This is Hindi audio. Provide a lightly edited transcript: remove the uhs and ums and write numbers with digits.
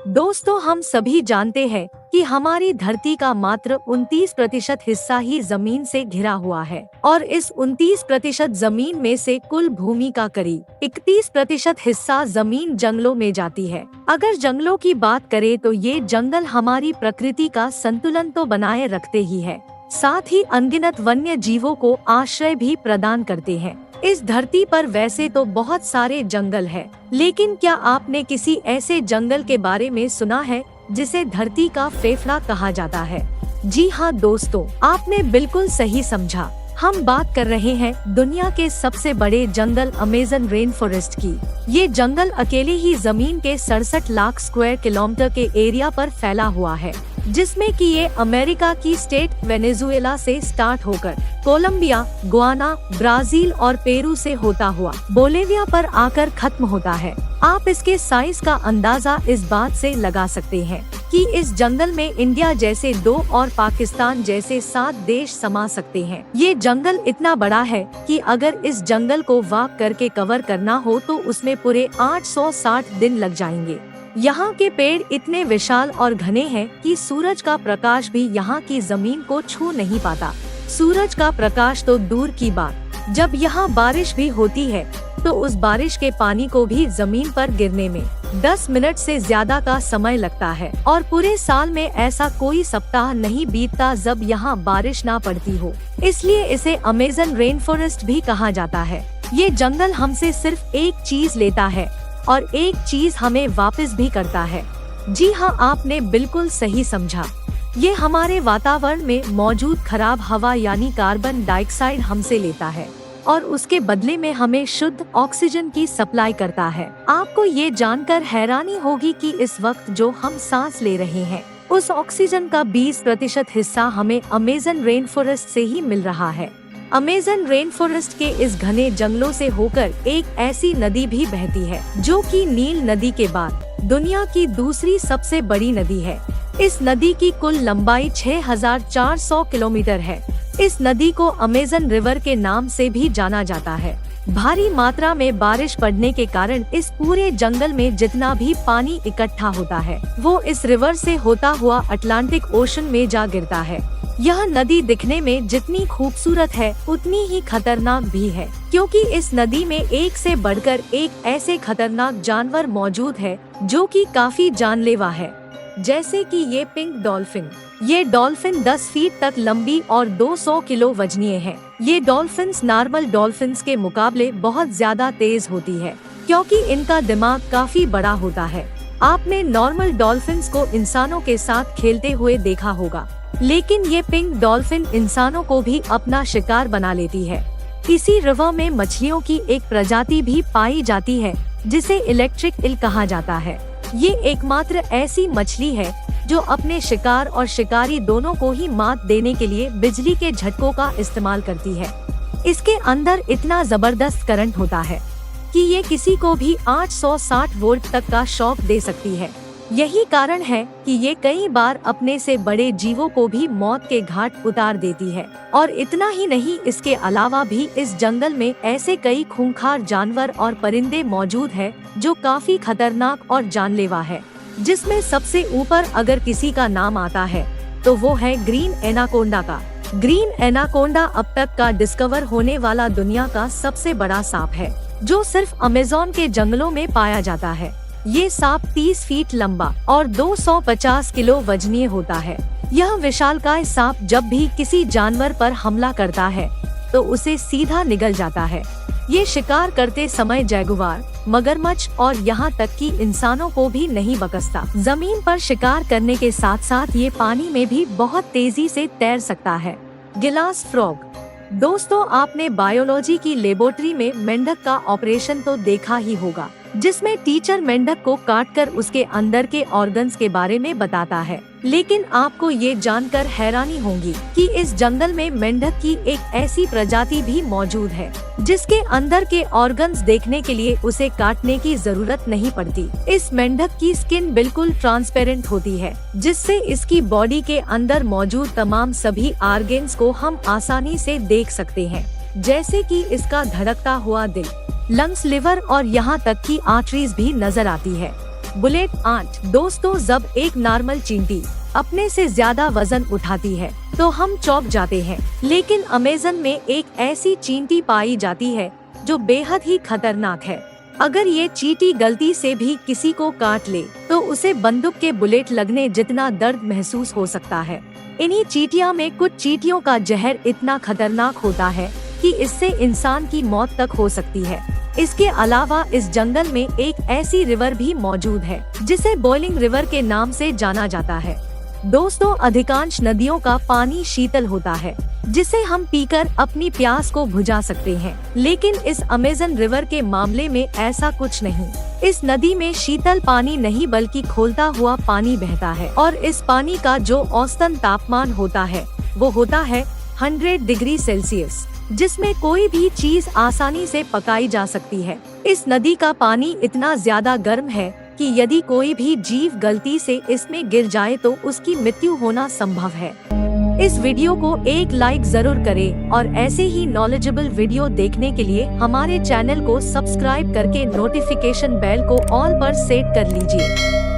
दोस्तों, हम सभी जानते हैं कि हमारी धरती का मात्र 29% हिस्सा ही जमीन से घिरा हुआ है और इस 29% जमीन में से कुल भूमि का करीब 31% हिस्सा जमीन जंगलों में जाती है। अगर जंगलों की बात करें तो ये जंगल हमारी प्रकृति का संतुलन तो बनाए रखते ही है, साथ ही अनगिनत वन्य जीवों को आश्रय भी प्रदान करते हैं। इस धरती पर वैसे तो बहुत सारे जंगल है, लेकिन क्या आपने किसी ऐसे जंगल के बारे में सुना है जिसे धरती का फेफड़ा कहा जाता है? जी हाँ दोस्तों, आपने बिल्कुल सही समझा। हम बात कर रहे हैं दुनिया के सबसे बड़े जंगल अमेज़न रेन फॉरेस्ट की। ये जंगल अकेले ही जमीन के 67 लाख स्क्वायर किलोमीटर के एरिया पर फैला हुआ है, जिसमें कि ये अमेरिका की स्टेट वेनेजुएला से स्टार्ट होकर कोलंबिया, गुआना, ब्राजील और पेरू से होता हुआ बोलिविया पर आकर खत्म होता है। आप इसके साइज का अंदाजा इस बात से लगा सकते हैं कि इस जंगल में इंडिया जैसे 2 और पाकिस्तान जैसे 7 देश समा सकते हैं। ये जंगल इतना बड़ा है कि अगर इस जंगल को वॉक करके कवर करना हो तो उसमें पूरे 860 दिन लग जाएंगे। यहाँ के पेड़ इतने विशाल और घने हैं कि सूरज का प्रकाश भी यहाँ की जमीन को छू नहीं पाता। सूरज का प्रकाश तो दूर की बात, जब यहाँ बारिश भी होती है तो उस बारिश के पानी को भी जमीन पर गिरने में 10 मिनट से ज्यादा का समय लगता है और पूरे साल में ऐसा कोई सप्ताह नहीं बीतता जब यहाँ बारिश ना पड़ती हो। इसलिए इसे अमेज़न रेन फॉरेस्ट भी कहा जाता है। ये जंगल हमसे सिर्फ एक चीज लेता है और एक चीज हमें वापस भी करता है। जी हाँ, आपने बिल्कुल सही समझा। ये हमारे वातावरण में मौजूद खराब हवा यानी कार्बन डाइऑक्साइड हमसे लेता है और उसके बदले में हमें शुद्ध ऑक्सीजन की सप्लाई करता है। आपको ये जानकर हैरानी होगी कि इस वक्त जो हम सांस ले रहे हैं उस ऑक्सीजन का 20% हिस्सा हमें अमेज़न रेन फॉरेस्ट से ही मिल रहा है। अमेज़न रेन फॉरेस्ट के इस घने जंगलों से होकर एक ऐसी नदी भी बहती है जो कि नील नदी के बाद दुनिया की दूसरी सबसे बड़ी नदी है। इस नदी की कुल लंबाई 6400 किलोमीटर है। इस नदी को अमेज़न रिवर के नाम से भी जाना जाता है। भारी मात्रा में बारिश पड़ने के कारण इस पूरे जंगल में जितना भी पानी इकट्ठा होता है वो इस रिवर से होता हुआ अटलांटिक ओशन में जा गिरता है। यह नदी दिखने में जितनी खूबसूरत है उतनी ही खतरनाक भी है, क्योंकि इस नदी में एक से बढ़कर एक ऐसे खतरनाक जानवर मौजूद है जो कि काफी जानलेवा है, जैसे कि ये पिंक डॉल्फिन। ये डॉल्फिन 10 फीट तक लंबी और 200 किलो वजनीय है। ये डॉल्फिन्स नॉर्मल डॉल्फिन्स के मुकाबले बहुत ज्यादा तेज होती है, क्योंकि इनका दिमाग काफी बड़ा होता है। आपने नॉर्मल डॉल्फिन्स को इंसानों के साथ खेलते हुए देखा होगा, लेकिन ये पिंक डॉल्फिन इंसानों को भी अपना शिकार बना लेती है। इसी रिवर में मछलियों की एक प्रजाति भी पाई जाती है जिसे इलेक्ट्रिक ईल कहा जाता है। ये एकमात्र ऐसी मछली है जो अपने शिकार और शिकारी दोनों को ही मात देने के लिए बिजली के झटकों का इस्तेमाल करती है। इसके अंदर इतना जबरदस्त करंट होता है कि ये किसी को भी 860 वोल्ट तक का शॉक दे सकती है। यही कारण है कि ये कई बार अपने से बड़े जीवों को भी मौत के घाट उतार देती है। और इतना ही नहीं, इसके अलावा भी इस जंगल में ऐसे कई खूंखार जानवर और परिंदे मौजूद है जो काफी खतरनाक और जानलेवा है, जिसमें सबसे ऊपर अगर किसी का नाम आता है तो वो है ग्रीन एनाकोंडा का। ग्रीन एनाकोंडा अब तक का डिस्कवर होने वाला दुनिया का सबसे बड़ा सांप है जो सिर्फ अमेज़न के जंगलों में पाया जाता है। ये सांप 30 फीट लंबा और 250 किलो वजनीय होता है। यह विशालकाय सांप जब भी किसी जानवर पर हमला करता है तो उसे सीधा निगल जाता है। ये शिकार करते समय जैगुआर, मगरमच्छ और यहाँ तक कि इंसानों को भी नहीं बकसता। जमीन पर शिकार करने के साथ साथ ये पानी में भी बहुत तेजी से तैर सकता है। गिलास फ्रॉग। दोस्तों, आपने बायोलॉजी की लेबोरेटरी में मेंढक का ऑपरेशन तो देखा ही होगा, जिसमें टीचर मेंढक को काटकर उसके अंदर के ऑर्गन्स के बारे में बताता है। लेकिन आपको ये जानकर हैरानी होगी कि इस जंगल में मेंढक की एक ऐसी प्रजाति भी मौजूद है जिसके अंदर के ऑर्गन्स देखने के लिए उसे काटने की जरूरत नहीं पड़ती। इस मेंढक की स्किन बिल्कुल ट्रांसपेरेंट होती है, जिससे इसकी बॉडी के अंदर मौजूद तमाम सभी ऑर्गन्स को हम आसानी से देख सकते हैं, जैसे कि इसका धड़कता हुआ दिल, लंग्स, लिवर और यहाँ तक कि आर्टरीज भी नजर आती है। बुलेट 8। दोस्तों, जब एक नॉर्मल चींटी अपने से ज्यादा वजन उठाती है तो हम चौंक जाते हैं, लेकिन अमेज़न में एक ऐसी चींटी पाई जाती है जो बेहद ही खतरनाक है। अगर ये चींटी गलती से भी किसी को काट ले तो उसे बंदूक के बुलेट लगने जितना दर्द महसूस हो सकता है। इन्हीं चींटियों में कुछ चींटियों का जहर इतना खतरनाक होता है कि इससे इंसान की मौत तक हो सकती है। इसके अलावा इस जंगल में एक ऐसी रिवर भी मौजूद है जिसे बॉइलिंग रिवर के नाम से जाना जाता है। दोस्तों, अधिकांश नदियों का पानी शीतल होता है जिसे हम पीकर अपनी प्यास को बुझा सकते हैं, लेकिन इस अमेज़न रिवर के मामले में ऐसा कुछ नहीं। इस नदी में शीतल पानी नहीं बल्कि खौलता हुआ पानी बहता है और इस पानी का जो औसतन तापमान होता है वो होता है 100 डिग्री सेल्सियस, जिसमें कोई भी चीज आसानी से पकाई जा सकती है। इस नदी का पानी इतना ज्यादा गर्म है कि यदि कोई भी जीव गलती से इसमें गिर जाए तो उसकी मृत्यु होना संभव है। इस वीडियो को एक लाइक जरूर करें और ऐसे ही नॉलेजेबल वीडियो देखने के लिए हमारे चैनल को सब्सक्राइब करके नोटिफिकेशन बेल को ऑल पर सेट कर लीजिए।